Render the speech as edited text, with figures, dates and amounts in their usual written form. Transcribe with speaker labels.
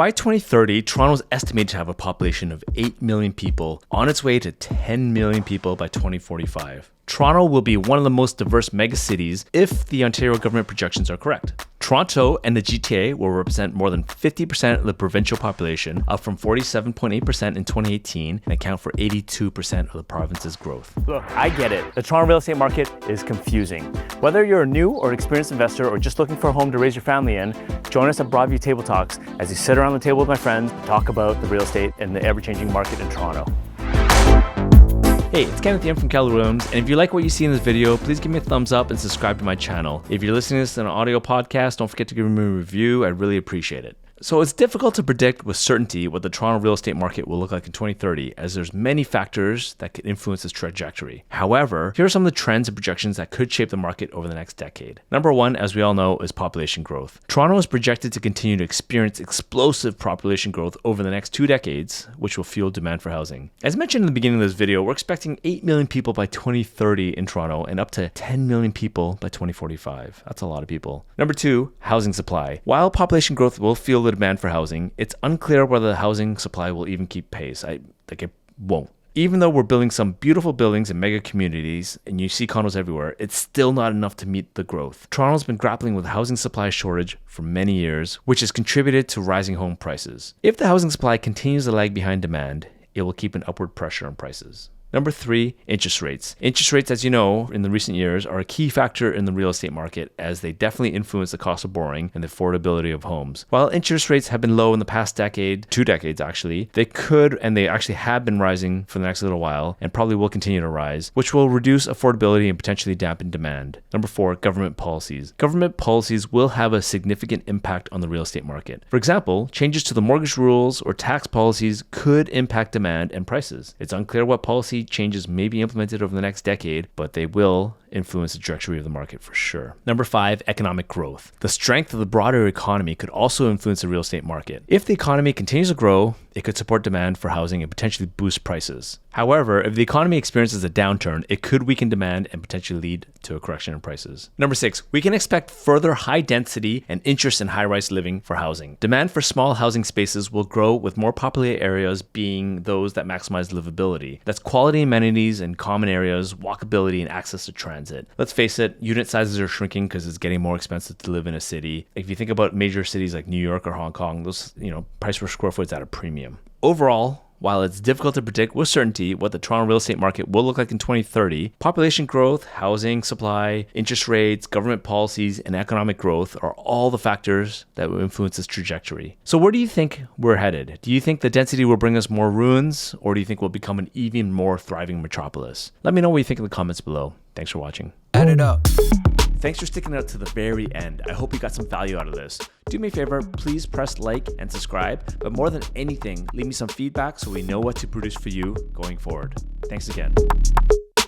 Speaker 1: By 2030, Toronto is estimated to have a population of 8 million people, on its way to 10 million people by 2045. Toronto will be one of the most diverse megacities if the Ontario government projections are correct. Toronto and the GTA will represent more than 50% of the provincial population, up from 47.8% in 2018, and account for 82% of the province's growth.
Speaker 2: Look, I get it. The Toronto real estate market is confusing. Whether you're a new or experienced investor or just looking for a home to raise your family in, join us at Broadview Table Talks as we sit around the table with my friends and talk about the real estate and the ever-changing market in Toronto.
Speaker 1: Hey, it's Kenneth from Keller Williams, and if you like what you see in this video, please give me a thumbs up and subscribe to my channel. If you're listening to this in an audio podcast, don't forget to give me a review. I'd really appreciate it. So it's difficult to predict with certainty what the Toronto real estate market will look like in 2030, as there's many factors that could influence its trajectory. However, here are some of the trends and projections that could shape the market over the next decade. Number one, as we all know, is population growth. Toronto is projected to continue to experience explosive population growth over the next 2 decades, which will fuel demand for housing. As mentioned in the beginning of this video, we're expecting 8 million people by 2030 in Toronto and up to 10 million people by 2045. That's a lot of people. Number two, housing supply. While population growth will fuel the demand for housing, it's unclear whether the housing supply will even keep pace. It won't. Even though we're building some beautiful buildings and mega communities, and you see condos everywhere, it's still not enough to meet the growth. Toronto's been grappling with a housing supply shortage for many years, which has contributed to rising home prices. If the housing supply continues to lag behind demand, it will keep an upward pressure on prices. Number three, interest rates. Interest rates, as you know, in the recent years are a key factor in the real estate market, as they definitely influence the cost of borrowing and the affordability of homes. While interest rates have been low in the past decade, 2 decades actually, they could and they actually have been rising for the next little while and probably will continue to rise, which will reduce affordability and potentially dampen demand. Number four, government policies. Government policies will have a significant impact on the real estate market. For example, changes to the mortgage rules or tax policies could impact demand and prices. It's unclear what policy changes may be implemented over the next decade, but they will influence the trajectory of the market for sure. Number five, economic growth. The strength of the broader economy could also influence the real estate market. If the economy continues to grow, it could support demand for housing and potentially boost prices. However, if the economy experiences a downturn, it could weaken demand and potentially lead to a correction in prices. Number six, we can expect further high density and interest in high-rise living for housing. Demand for small housing spaces will grow, with more populated areas being those that maximize livability. That's quality amenities and common areas, walkability, and access to transit. Let's face it, unit sizes are shrinking because it's getting more expensive to live in a city. If you think about major cities like New York or Hong Kong, those, price per square foot is at a premium. Overall, while it's difficult to predict with certainty what the Toronto real estate market will look like in 2030, population growth, housing supply, interest rates, government policies, and economic growth are all the factors that will influence this trajectory. So where do you think we're headed? Do you think the density will bring us more ruins, or do you think we'll become an even more thriving metropolis? Let me know what you think in the comments below. Thanks for watching.
Speaker 3: Add it up.
Speaker 1: Thanks for sticking out to the very end. I hope you got some value out of this. Do me a favor, please press like and subscribe, but more than anything, leave me some feedback so we know what to produce for you going forward. Thanks again.